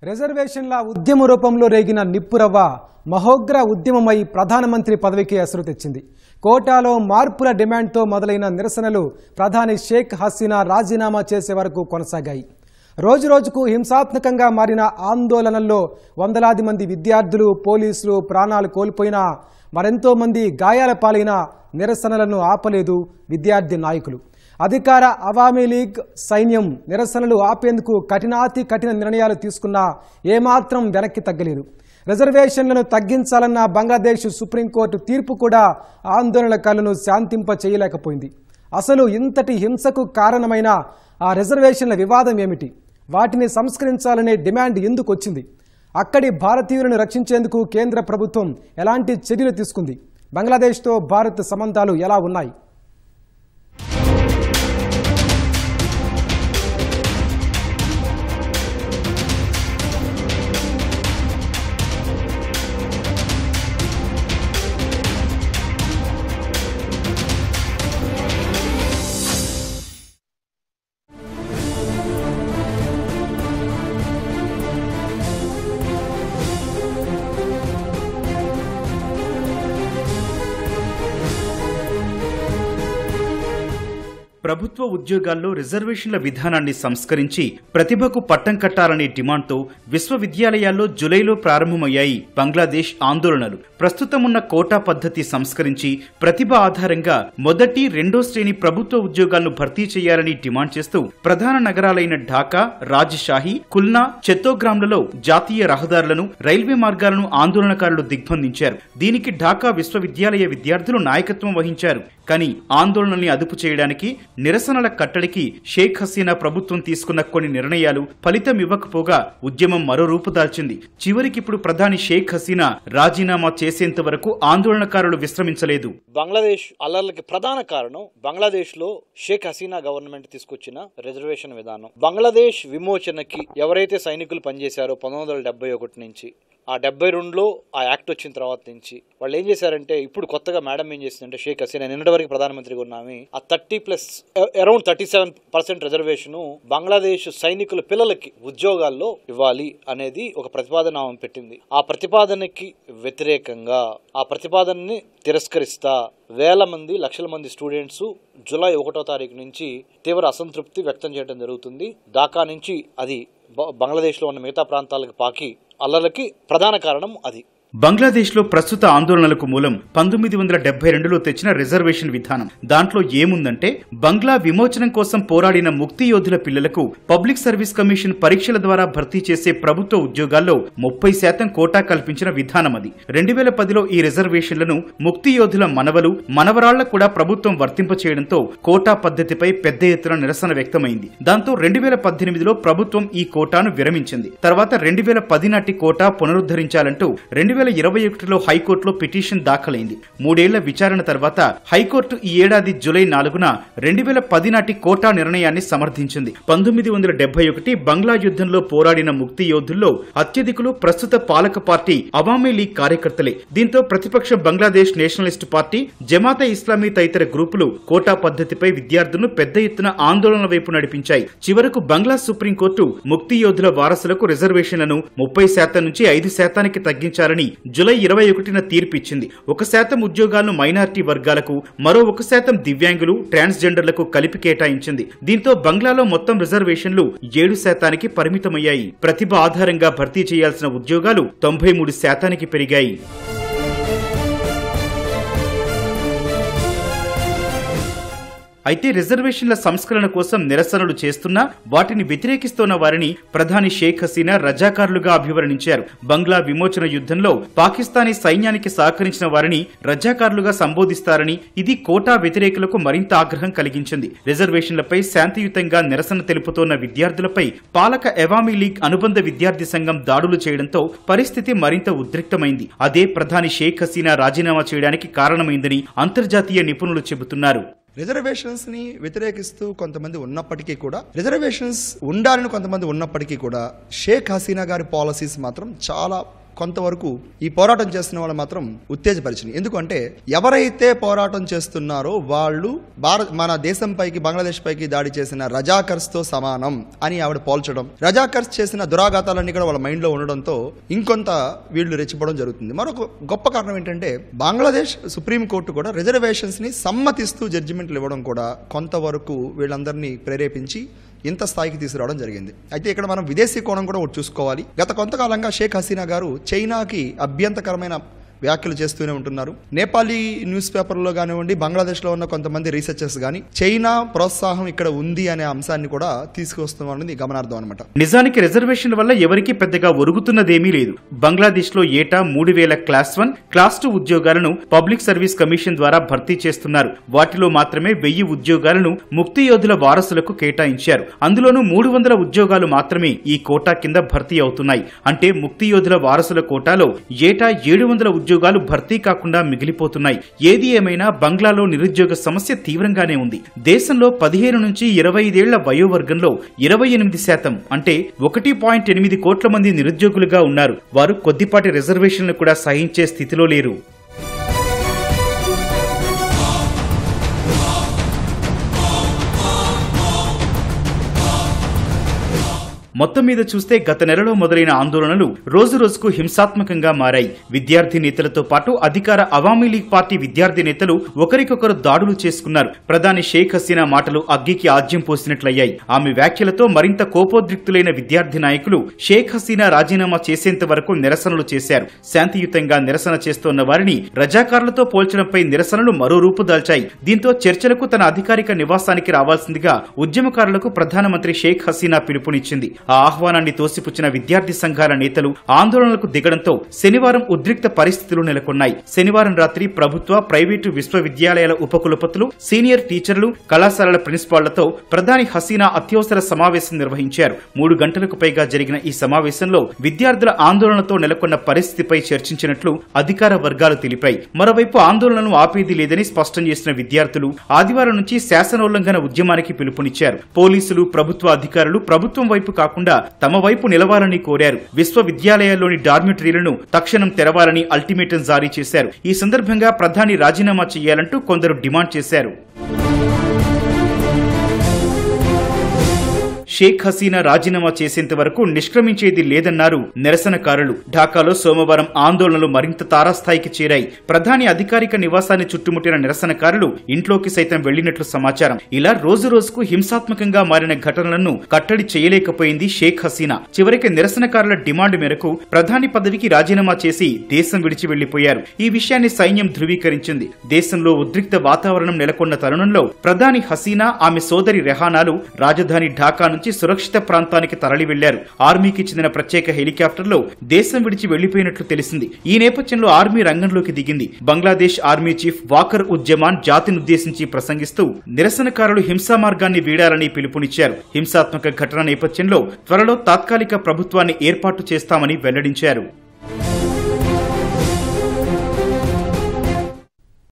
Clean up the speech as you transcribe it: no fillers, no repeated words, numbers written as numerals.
రిజర్వేషన్ల ఉద్యమ రూపంలో రేగిన నిప్పురవ్వ మహోగ్ర ఉద్యమమై ప్రధానమంత్రి పదవికి అసలు తెచ్చింది. కోటాలో మార్పుల డిమాండ్తో మొదలైన నిరసనలు ప్రధాని షేక్ హసీనా రాజీనామా చేసే వరకు కొనసాగాయి. రోజురోజుకు హింసాత్మకంగా మారిన ఆందోళనల్లో వందలాది మంది విద్యార్థులు, పోలీసులు ప్రాణాలు కోల్పోయినా మరెంతో మంది గాయాల పాలైన నిరసనలను ఆపలేదు విద్యార్థి నాయకులు. అధికార అవామీ లీగ్ సైన్యం నిరసనలు ఆపేందుకు కఠినాతి కఠిన నిర్ణయాలు తీసుకున్నా ఏమాత్రం వెనక్కి తగ్గలేదు. రిజర్వేషన్లను తగ్గించాలన్న బంగ్లాదేశ్ సుప్రీంకోర్టు తీర్పు కూడా ఆందోళనకారులను శాంతింప చేయలేకపోయింది. అసలు ఇంతటి హింసకు కారణమైన ఆ రిజర్వేషన్ల వివాదం ఏమిటి? వాటిని సంస్కరించాలనే డిమాండ్ ఎందుకు వచ్చింది? అక్కడి భారతీయులను రక్షించేందుకు కేంద్ర ప్రభుత్వం ఎలాంటి చర్యలు తీసుకుంది? బంగ్లాదేశ్తో భారత్ సంబంధాలు ఎలా ఉన్నాయి? ప్రభుత్వ ఉద్యోగాల్లో రిజర్వేషన్ల విధానాన్ని సంస్కరించి ప్రతిభకు పట్టం కట్టాలనే డిమాండ్తో విశ్వవిద్యాలయాల్లో జులైలో ప్రారంభమయ్యాయి బంగ్లాదేశ్ ఆందోళనలు. ప్రస్తుతం ఉన్న కోటా పద్ధతి సంస్కరించి ప్రతిభ ఆధారంగా మొదటి, రెండో శ్రేణి ప్రభుత్వ ఉద్యోగాలను భర్తీ చేయాలని డిమాండ్ చేస్తూ ప్రధాన నగరాలైన ఢాకా, రాజ్షాహి, కుల్నా, చత్తోగ్రామ్లలో జాతీయ రహదారులను, రైల్వే మార్గాలను ఆందోళనకారులు దిగ్బంధించారు. దీనికి ఢాకా విశ్వవిద్యాలయ విద్యార్థులు నాయకత్వం వహించారు. కానీ ఆందోళనల్ని అదుపు చేయడానికి, నిరసనల కట్టడికి షేక్ హసీనా ప్రభుత్వం తీసుకున్న కొన్ని నిర్ణయాలు ఫలితం ఇవ్వకపోగా ఉద్యమం మరో రూపుదాల్చింది. చివరికిప్పుడు ప్రధాని షేక్ హసీనా రాజీనామా చేసేంత వరకు ఆందోళనకారులు విశ్రమించలేదు. బంగ్లాదేశ్ అల్లర్లకి ప్రధాన కారణం బంగ్లాదేశ్ లో షేక్ హసీనా గవర్నమెంట్ తీసుకొచ్చిన రిజర్వేషన్ విధానం. బంగ్లాదేశ్ విమోచనకి ఎవరైతే సైనికులు పనిచేశారో 1971 నుంచి, ఆ 72లో ఆ యాక్ట్ వచ్చిన తర్వాత నుంచి వాళ్ళు ఏం చేశారంటే, ఇప్పుడు కొత్తగా మేడం ఏం చేసిందంటే షేక్ హసీనా నిన్నటి వరకు ప్రధానమంత్రిగా ఉన్నామే, ఆ 30+ అరౌండ్ 37% రిజర్వేషన్ బంగ్లాదేశ్ సైనికుల పిల్లలకి ఉద్యోగాల్లో ఇవ్వాలి అనేది ఒక ప్రతిపాదన ఆమె పెట్టింది. ఆ ప్రతిపాదనకి వ్యతిరేకంగా, ఆ ప్రతిపాదనని తిరస్కరిస్తా వేల మంది, లక్షల మంది స్టూడెంట్స్ జూలై 1వ తారీఖు నుంచి తీవ్ర అసంతృప్తి వ్యక్తం చేయడం జరుగుతుంది. ఢాకా నుంచి అది బంగ్లాదేశ్లో ఉన్న మిగతా ప్రాంతాలకు పాకి అల్లర్లకి ప్రధాన కారణం అది. బంగ్లాదేశ్లో ప్రస్తుత ఆందోళనలకు మూలం 1972లో తెచ్చిన రిజర్వేషన్ విధానం. దాంట్లో ఏముందంటే, బంగ్లా విమోచనం కోసం పోరాడిన ముక్తి యోధుల పిల్లలకు పబ్లిక్ సర్వీస్ కమిషన్ పరీక్షల ద్వారా భర్తీ చేసే ప్రభుత్వ ఉద్యోగాల్లో 30% కోటా కల్పించిన విధానం అది. 2010లో ఈ రిజర్వేషన్లను ముక్తి యోధుల మనవలు, మనవరాళ్లకు కూడా ప్రభుత్వం వర్తింపచేయడంతో కోటా పద్ధతిపై పెద్ద ఎత్తున నిరసన వ్యక్తమైంది. దాంతో 2018లో ప్రభుత్వం ఈ కోటాను విరమించింది. తర్వాత 2010 నాటి కోటా పునరుద్ధరించాలంటూ 2021లో హైకోర్టులో పిటిషన్ దాఖలైంది. 3 ఏళ్ల విచారణ తర్వాత హైకోర్టు ఈ ఏడాది జూలై 4న 2010 నాటి కోటా నిర్ణయాన్ని సమర్థించింది. 1971 బంగ్లా యుద్ధంలో పోరాడిన ముక్తి యోధుల్లో అత్యధికులు ప్రస్తుత పాలక పార్టీ అవామీ లీగ్ కార్యకర్తలే. దీంతో ప్రతిపక్ష బంగ్లాదేశ్ నేషనలిస్ట్ పార్టీ, జమాతే ఇస్లామీ తదితర గ్రూపులు కోటా పద్ధతిపై విద్యార్థులను పెద్ద ఎత్తున ఆందోళన వైపు నడిపించాయి. చివరకు బంగ్లా సుప్రీంకోర్టు ముక్తి యోధుల వారసులకు రిజర్వేషన్లను 30% నుంచి 5%కి తగ్గించాలని జూలై 21న తీర్పిచ్చింది. 1% ఉద్యోగాలను మైనారిటీ వర్గాలకు, మరో 1% దివ్యాంగులు, ట్రాన్స్జెండర్లకు కలిపి కేటాయించింది. దీంతో బంగ్లాలో మొత్తం రిజర్వేషన్లు 7%కి పరిమితమయ్యాయి. ప్రతిభ ఆధారంగా భర్తీ చేయాల్సిన ఉద్యోగాలు 93%కి పెరిగాయి. అయితే రిజర్వేషన్ల సంస్కరణ కోసం నిరసనలు చేస్తున్నా వాటిని వ్యతిరేకిస్తున్న వారిని ప్రధాని షేక్ హసీనా రజాకారులుగా అభివర్ణించారు. బంగ్లా విమోచన యుద్ధంలో పాకిస్తానీ సైన్యానికి సహకరించిన వారిని రజాకారులుగా సంబోధిస్తారని ఇది కోటా వ్యతిరేకులకు మరింత ఆగ్రహం కలిగించింది. రిజర్వేషన్లపై శాంతియుతంగా నిరసన తెలుపుతోన్న విద్యార్థులపై పాలక అవామీ లీగ్ అనుబంధ విద్యార్థి సంఘం దాడులు చేయడంతో పరిస్థితి మరింత ఉద్రిక్తమైంది. అదే ప్రధాని షేక్ హసీనా రాజీనామా చేయడానికి కారణమైందని అంతర్జాతీయ నిపుణులు చెబుతున్నారు. రిజర్వేషన్స్ ని వ్యతిరేకిస్తూ కొంతమంది ఉన్నప్పటికీ కూడా, రిజర్వేషన్స్ ఉండాలని కొంతమంది ఉన్నప్పటికీ కూడా, షేక్ హసీనా గారి పాలసీస్ మాత్రం చాలా కొంతవరకు ఈ పోరాటం చేస్తున్న వాళ్ళు మాత్రం ఉత్తేజపరిచింది. ఎందుకంటే ఎవరైతే పోరాటం చేస్తున్నారో వాళ్ళు మన దేశంపైకి బంగ్లాదేశ్ పైకి దాడి చేసిన రజాకర్స్ తో సమానం అని ఆవిడ పోల్చడం, రజాకర్స్ చేసిన దురాఘాతాలన్నీ కూడా వాళ్ళ మైండ్ లో ఉండడంతో ఇంకొంత వీళ్ళు రెచ్చిపోవడం జరుగుతుంది. మరొక గొప్ప కారణం ఏంటంటే బంగ్లాదేశ్ సుప్రీంకోర్టు కూడా రిజర్వేషన్స్ ని సమ్మతిస్తూ జడ్జిమెంట్లు ఇవ్వడం కూడా కొంతవరకు వీళ్ళందరినీ ప్రేరేపించి ఇంత స్థాయికి తీసుకురావడం జరిగింది. అయితే ఇక్కడ మనం విదేశీ కోణం కూడా ఒకటి చూసుకోవాలి. గత కొంతకాలంగా షేక్ హసీనా గారు చైనాకి అభ్యంతరకరమైన వ్యాఖ్యలు చేస్తూనే ఉంటున్నారు. నేపాలీ న్యూస్ పేపర్లో కానివ్వండి, బంగ్లాదేశ్లో ఉన్న కొంతమంది రీసెర్చర్స్ కానీ చైనా ప్రోత్సాహం ఇక్కడ ఉంది అనే అంశాన్ని కూడా తీసుకొస్తున్నది గమనార్థం అనమాట. నిజానికి రిజర్వేషన్ వల్ల ఎవరికి పెద్దగా ఒరుగుతున్నదేమీ లేదు. బంగ్లాదేశ్ లో ఏటా 3000 క్లాస్ 1, క్లాస్ 2 ఉద్యోగాలను పబ్లిక్ సర్వీస్ కమిషన్ ద్వారా భర్తీ చేస్తున్నారు. వాటిలో మాత్రమే 1000 ఉద్యోగాలను ముక్తి యోధుల వారసులకు కేటాయించారు. అందులోనూ 300 ఉద్యోగాలు మాత్రమే ఈ కోటా కింద భర్తీ అవుతున్నాయి. అంటే ముక్తి యోధుల వారసుల కోటాలో ఏటా 700 ఉద్యోగాలు భర్తీ కాకుండా మిగిలిపోతున్నాయి. ఏది ఏమైనా బంగ్లాలో నిరుద్యోగ సమస్య తీవ్రంగానే ఉంది. దేశంలో 15 నుంచి 25 ఏళ్ల వయోవర్గంలో 28% అంటే 1.8 కోట్ల మంది నిరుద్యోగులుగా ఉన్నారు. వారు కొద్దిపాటి రిజర్వేషన్లు కూడా సహించే స్థితిలో లేరు. మొత్తం మీద చూస్తే గత నెలలో మొదలైన ఆందోళనలు రోజు రోజుకు హింసాత్మకంగా మారాయి. విద్యార్థి నేతలతో పాటు అధికార అవామీ లీగ్ పార్టీ విద్యార్థి నేతలు ఒకరికొకరు దాడులు చేసుకున్నారు. ప్రధాని షేక్ హసీనా మాటలు అగ్గికి ఆజ్యం పోసినట్లయ్యాయి. ఆమె వ్యాఖ్యలతో మరింత కోపోద్రిక్తులైన విద్యార్థి నాయకులు షేక్ హసీనా రాజీనామా చేసేంత వరకు నిరసనలు చేశారు. శాంతియుతంగా నిరసన చేస్తోన్న వారిని రజాకారులతో పోల్చడంపై నిరసనలు మరో రూపు దాల్చాయి. దీంతో చర్చలకు తన అధికారిక నివాసానికి రావాల్సిందిగా ఉద్యమకారులకు ప్రధానమంత్రి షేక్ హసీనా పిలుపునిచ్చింది. ఆ ఆహ్వానాన్ని తోసిపుచ్చిన విద్యార్థి సంఘాల నేతలు ఆందోళనలకు దిగడంతో శనివారం ఉద్రిక్త పరిస్థితులు నెలకొన్నాయి. శనివారం రాత్రి ప్రభుత్వ, ప్రైవేటు విశ్వవిద్యాలయాల ఉపకులపతులు, సీనియర్ టీచర్లు, కళాశాలల ప్రిన్సిపాళ్లతో ప్రధాని హసీనా అత్యవసర సమావేశం నిర్వహించారు. 3 గంటలకు పైగా జరిగిన ఈ సమావేశంలో విద్యార్థుల ఆందోళనతో నెలకొన్న పరిస్థితిపై చర్చించినట్లు అధికార వర్గాలు తెలిపాయి. మరోవైపు ఆందోళనను ఆపేది లేదని స్పష్టం చేసిన విద్యార్థులు ఆదివారం నుంచి శాసనోల్లంఘన ఉద్యమానికి పిలుపునిచ్చారు. పోలీసులు, ప్రభుత్వ అధికారులు ప్రభుత్వం వైపు కాకుండా తమ వైపు నిలవాలని కోరారు. విశ్వవిద్యాలయాల్లోని డార్మిటరీలను తక్షణం తెరవాలని అల్టిమేటం జారీ చేశారు. ఈ సందర్భంగా ప్రధాని రాజీనామా చేయాలంటూ కొందరు డిమాండ్ చేశారు. షేక్ హసీనా రాజీనామా చేసేంత వరకు నిష్క్రమించేది లేదన్నారు నిరసనకారులు. ఢాకాలో సోమవారం ఆందోళనలు మరింత తారాస్థాయికి చేరాయి. ప్రధాని అధికారిక నివాసాన్ని చుట్టుముట్టిన నిరసనకారులు ఇంట్లోకి సైతం వెళ్లినట్లు సమాచారం. ఇలా రోజు రోజుకు హింసాత్మకంగా మారిన ఘటనలను కట్టడి చేయలేకపోయింది షేక్ హసీనా. చివరికి నిరసనకారుల డిమాండ్ మేరకు ప్రధాని పదవికి రాజీనామా చేసి దేశం విడిచి వెళ్లిపోయారు. ఈ విషయాన్ని సైన్యం ధృవీకరించింది. దేశంలో ఉద్రిక్త వాతావరణం నెలకొన్న తరుణంలో ప్రధాని హసీనా, ఆమె సోదరి రెహానాలు రాజధాని ఢాకా నుంచి సురక్షిత ప్రాంతానికి తరలి వెళ్లారు. ఆర్మీకి చెందిన ప్రత్యేక హెలికాప్టర్లో దేశం విడిచి వెళ్లిపోయినట్లు తెలిసింది. ఈ నేపథ్యంలో ఆర్మీ రంగంలోకి దిగింది. Bangladesh army chief walker Uzzaman జాతినుద్దేశించి ప్రసంగిస్తూ నిరసనకారులు హింసా మార్గాన్ని వీడాలని పిలుపునిచ్చారు. హింసాత్మక ఘటన నేపథ్యంలో త్వరలో తాత్కాలిక ప్రభుత్వాన్ని ఏర్పాటు చేస్తామని వెల్లడించారు.